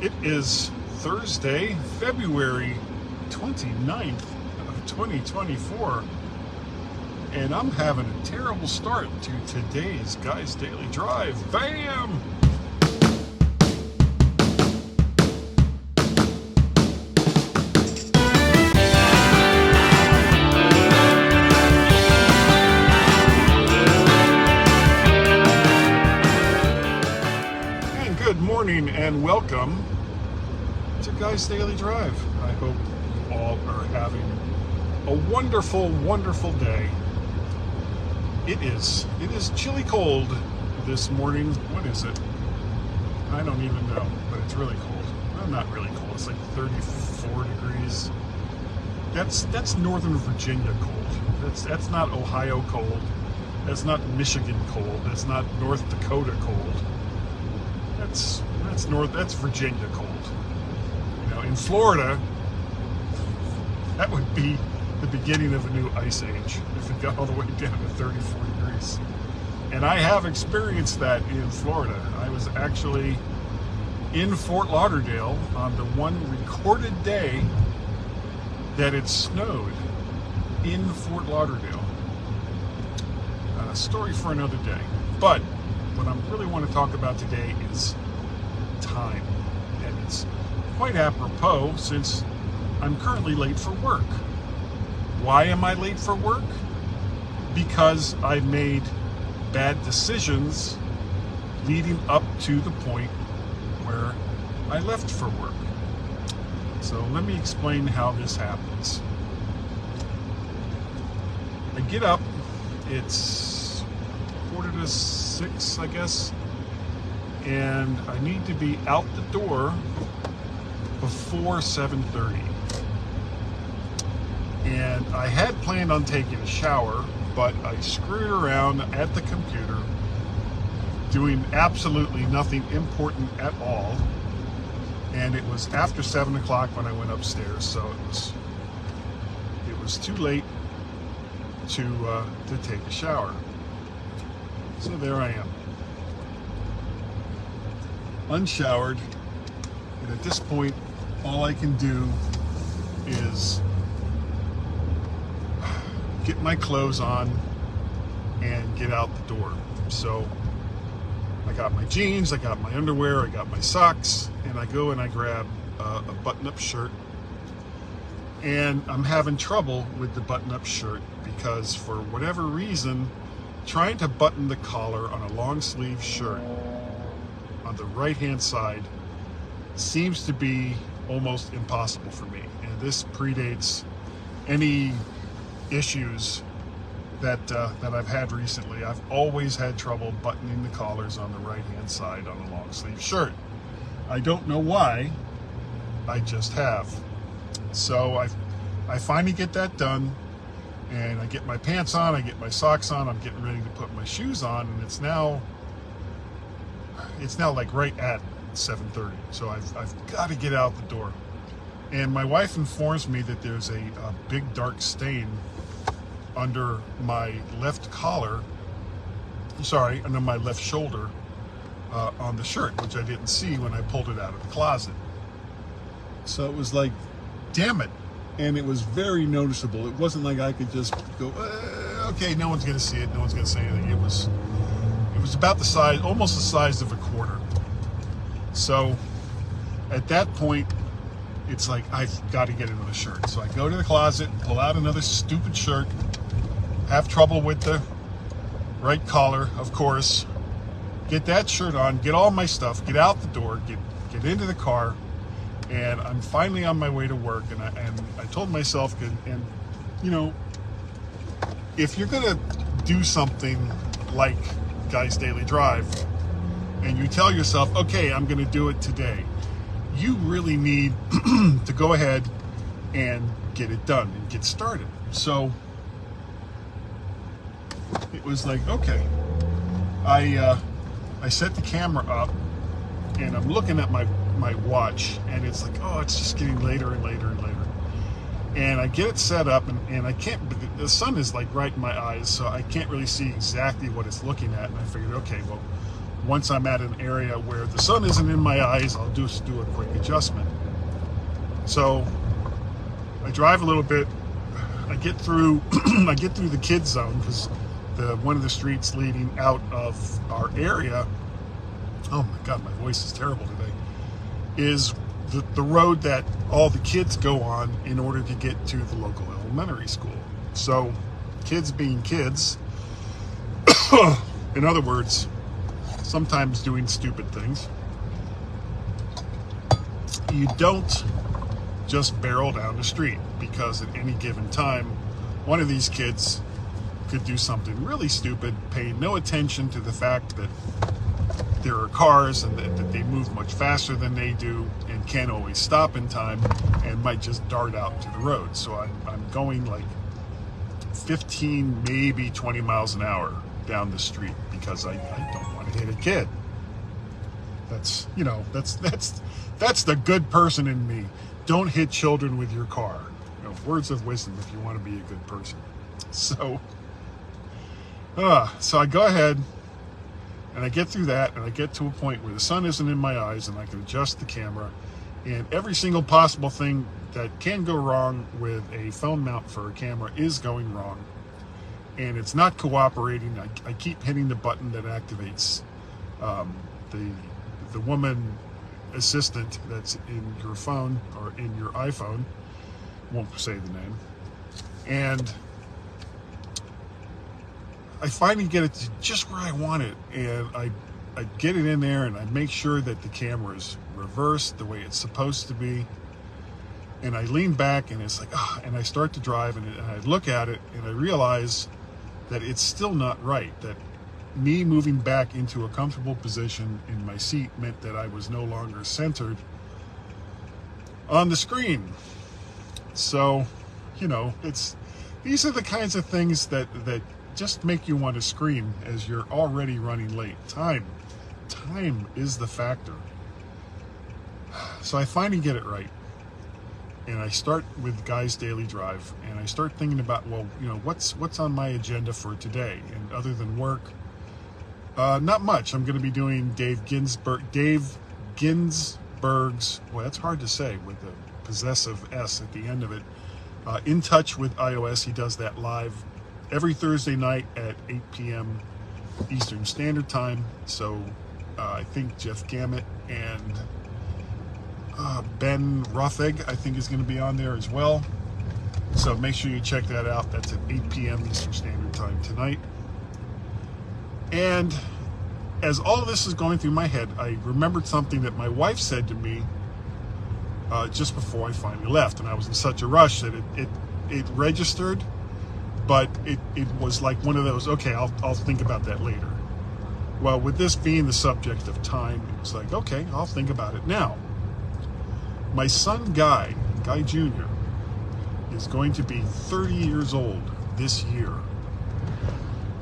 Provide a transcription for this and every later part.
It is Thursday, February 29th of 2024, and I'm having a terrible start to today's Guy's Daily Drive. Bam! And good morning and welcome to Guy's Daily Drive. I hope you all are having a wonderful, wonderful day. It is chilly cold this morning. What is it? I don't even know, but it's really cold. Well, not really cold. It's like 34 degrees. That's Northern Virginia cold. That's not Ohio cold. That's not Michigan cold. That's not North Dakota cold. That's Virginia cold. You know, in Florida, that would be the beginning of a new ice age if it got all the way down to 34 degrees. And I have experienced that in Florida. I was actually in Fort Lauderdale on the one recorded day that it snowed in Fort Lauderdale. A story for another day. But what I really want to talk about today is time. And it's quite apropos since I'm currently late for work. Why am I late for work? Because I made bad decisions leading up to the point where I left for work. So let me explain how this happens. I get up, it's 5:45, I guess, and I need to be out the door before 7:30. And I had planned on taking a shower, but I screwed around at the computer doing absolutely nothing important at all. And it was after 7 o'clock when I went upstairs, so it was too late to take a shower. So there I am, unshowered, and at this point, all I can do is get my clothes on and get out the door. So I got my jeans, I got my underwear, I got my socks, and I go and I grab a button-up shirt. And I'm having trouble with the button-up shirt because for whatever reason, trying to button the collar on a long sleeve shirt on the right-hand side seems to be almost impossible for me. And this predates any issues that I've had recently. I've always had trouble buttoning the collars on the right-hand side on a long sleeve shirt. I don't know why, I just have. So I finally get that done, and I get my pants on, I get my socks on, I'm getting ready to put my shoes on, and it's now like right at 7:30. So I've got to get out the door. And my wife informs me that there's a big dark stain under my left collar, under my left shoulder on the shirt, which I didn't see when I pulled it out of the closet. So it was like, damn it. And it was very noticeable. It wasn't like I could just go, okay, no one's going to see it, no one's going to say anything. It was about the size, almost the size of a quarter. So at that point, it's like, I've got to get another shirt. So I go to the closet, pull out another stupid shirt, have trouble with the right collar, of course, get that shirt on, get all my stuff, get out the door, get into the car, and I'm finally on my way to work. And I told myself, and you know, if you're going to do something like Guy's Daily Drive, and you tell yourself, okay, I'm going to do it today, you really need to go ahead and get it done and get started. So it was like, okay, I set the camera up, and I'm looking at my watch, and it's like, oh, it's just getting later and later and later. And I get it set up, and I can't, the sun is like right in my eyes, so I can't really see exactly what it's looking at. And I figured, okay, well, once I'm at an area where the sun isn't in my eyes, I'll just do a quick adjustment. So I drive a little bit. I get through I get through the kids zone, because one of the streets leading out of our area, oh my god, my voice is terrible today, is the road that all the kids go on in order to get to the local elementary school. So kids being kids, in other words, sometimes doing stupid things, you don't just barrel down the street, because at any given time one of these kids could do something really stupid, paying no attention to the fact that there are cars and that they move much faster than they do and can't always stop in time, and might just dart out to the road. So I'm going like 15, maybe 20 miles an hour down the street, because I don't want to hit a kid. That's, you know, that's the good person in me. Don't hit children with your car. You know, words of wisdom if you want to be a good person. So I go ahead and I get through that, and I get to a point where the sun isn't in my eyes, and I can adjust the camera, and every single possible thing that can go wrong with a phone mount for a camera is going wrong, and it's not cooperating. I keep hitting the button that activates the woman assistant that's in your phone or in your iPhone. Won't say the name. And I finally get it to just where I want it, and I get it in there, and I make sure that the camera is reversed the way it's supposed to be, and I lean back, and it's like, and I start to drive, and I look at it, and I realize that it's still not right, that me moving back into a comfortable position in my seat meant that I was no longer centered on the screen. So, you know, these are the kinds of things that just make you want to scream as you're already running late. Time is the factor. So I finally get it right, and I start with Guy's Daily Drive, and I start thinking about, well, you know, what's on my agenda for today, and other than work, not much. I'm going to be doing Dave Ginsburg's, boy, that's hard to say with the possessive S at the end of it, In Touch with iOS. He does that live every Thursday night at 8 p.m. Eastern Standard Time. So I think Jeff Gamet and Ben Rotheg, I think, is going to be on there as well. So make sure you check that out. That's at 8 p.m. Eastern Standard Time tonight. And as all of this is going through my head, I remembered something that my wife said to me just before I finally left. And I was in such a rush that it registered, but it was like one of those, okay, I'll think about that later. Well, with this being the subject of time, it was like, okay, I'll think about it now. My son Guy Jr., is going to be 30 years old this year.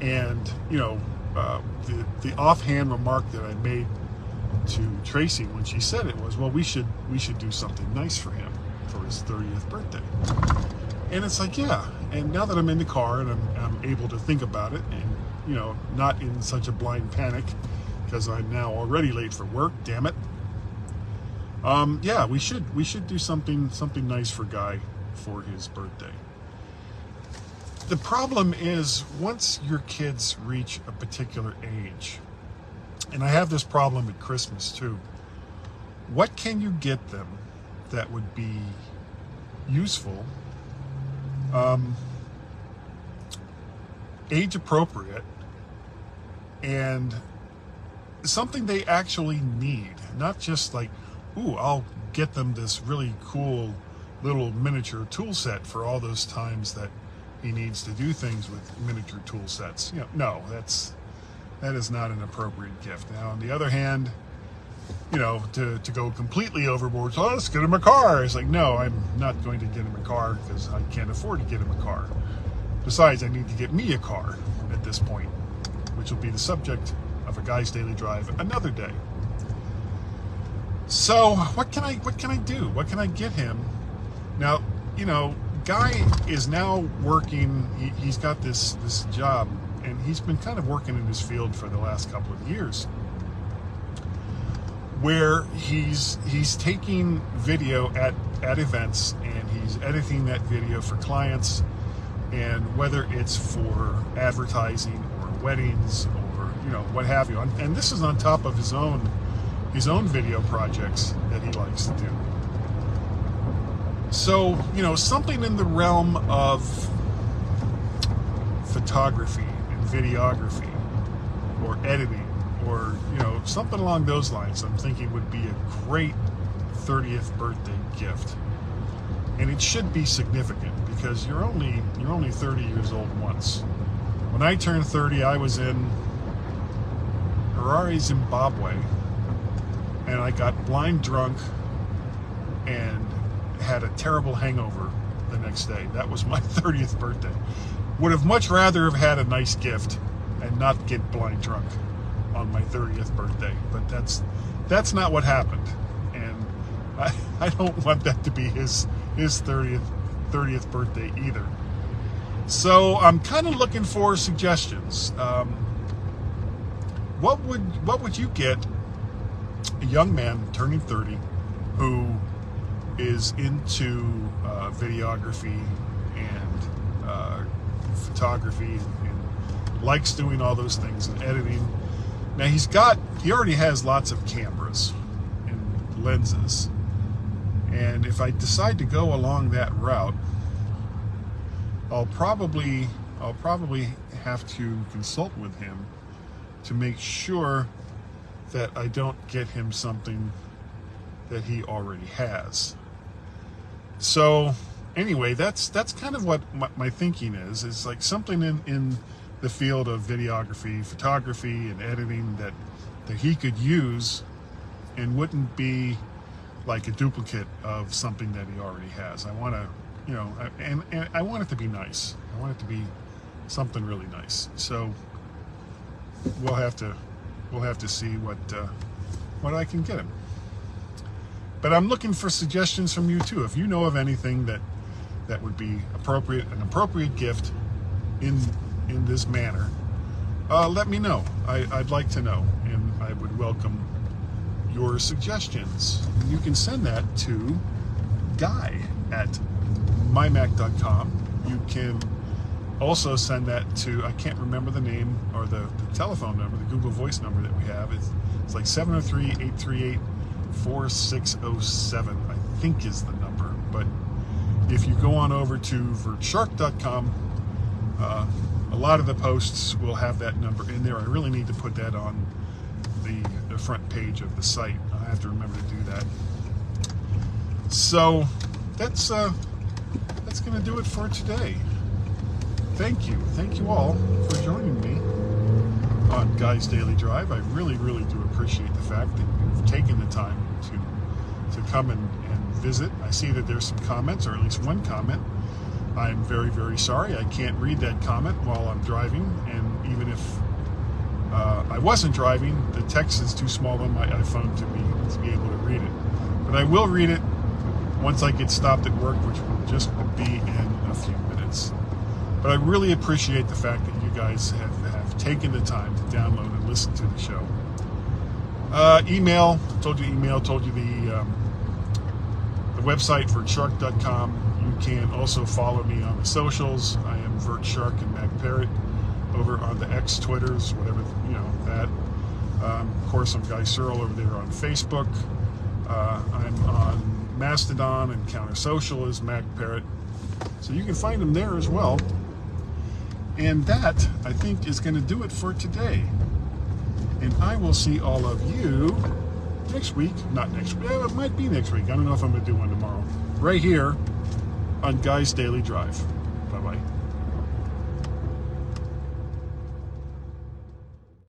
And, you know, the offhand remark that I made to Tracy when she said it was, well, we should do something nice for him for his 30th birthday. And it's like, yeah. And now that I'm in the car and I'm able to think about it, and, you know, not in such a blind panic because I'm now already late for work, damn it. Yeah, we should do something nice for Guy for his birthday. The problem is, once your kids reach a particular age, and I have this problem at Christmas too, what can you get them that would be useful, age appropriate, and something they actually need? Not just like, ooh, I'll get them this really cool little miniature tool set for all those times that he needs to do things with miniature tool sets. You know, no, that is not an appropriate gift. Now, on the other hand, you know, to go completely overboard, so let's get him a car. It's like, no, I'm not going to get him a car because I can't afford to get him a car. Besides, I need to get me a car at this point, which will be the subject of a Guy's Daily Drive another day. So what can I do? What can I get him? Now, you know, Guy is now working. He's got this job, and he's been kind of working in this field for the last couple of years. where he's taking video at events, and he's editing that video for clients, and whether it's for advertising or weddings or what have you. And this is on top of his own video projects that he likes to do. So something in the realm of photography and videography or editing, or something along those lines, I'm thinking would be a great 30th birthday gift. And it should be significant, because you're only 30 years old once. When I turned 30, I was in Harare, Zimbabwe, and I got blind drunk and had a terrible hangover the next day. That was my 30th birthday. Would have much rather have had a nice gift and not get blind drunk on my 30th birthday, but that's not what happened, and I don't want that to be his 30th birthday either. So I'm kind of looking for suggestions. What would you get a young man turning 30 who is into videography and photography and likes doing all those things and editing? Now he already has lots of cameras and lenses, and if I decide to go along that route, I'll probably have to consult with him to make sure that I don't get him something that he already has. So anyway, that's kind of what my thinking is. It's like something in the field of videography, photography, and editing that he could use and wouldn't be like a duplicate of something that he already has. I want to, and I want it to be nice. I want it to be something really nice. So we'll have to see what I can get him. But I'm looking for suggestions from you too. If you know of anything that would be an appropriate gift in this manner, let me know. I'd like to know, and I would welcome your suggestions. You can send that to guy@mymac.com. You can also send that to, I can't remember the name or the telephone number, the Google Voice number that we have. It's like 703-838-4607, I think is the number. But if you go on over to vertshark.com, a lot of the posts will have that number in there. I really need to put that on the front page of the site. I have to remember to do that. So that's going to do it for today. Thank you all for joining me on Guy's Daily Drive. I really do appreciate the fact that you've taken the time to come and visit. I see that there's some comments, or at least one comment. I'm very sorry I can't read that comment while I'm driving, and even if I wasn't driving, the text is too small on my iPhone to be able to read it. But I will read it once I get stopped at work, which will just be in a few minutes. But I really appreciate the fact that you guys have taken the time to download and listen to the show. Email, told you the website, vertshark.com. You can also follow me on the socials. I am VertShark and MacParrot over on the X, Twitters, whatever, that. Of course, I'm Guy Searle over there on Facebook. I'm on Mastodon and Counter Social as MacParrot. So you can find them there as well. And that, I think, is going to do it for today. And I will see all of you next week. Not next week. It might be next week. I don't know if I'm going to do one tomorrow. Right here on Guy's Daily Drive. Bye-bye.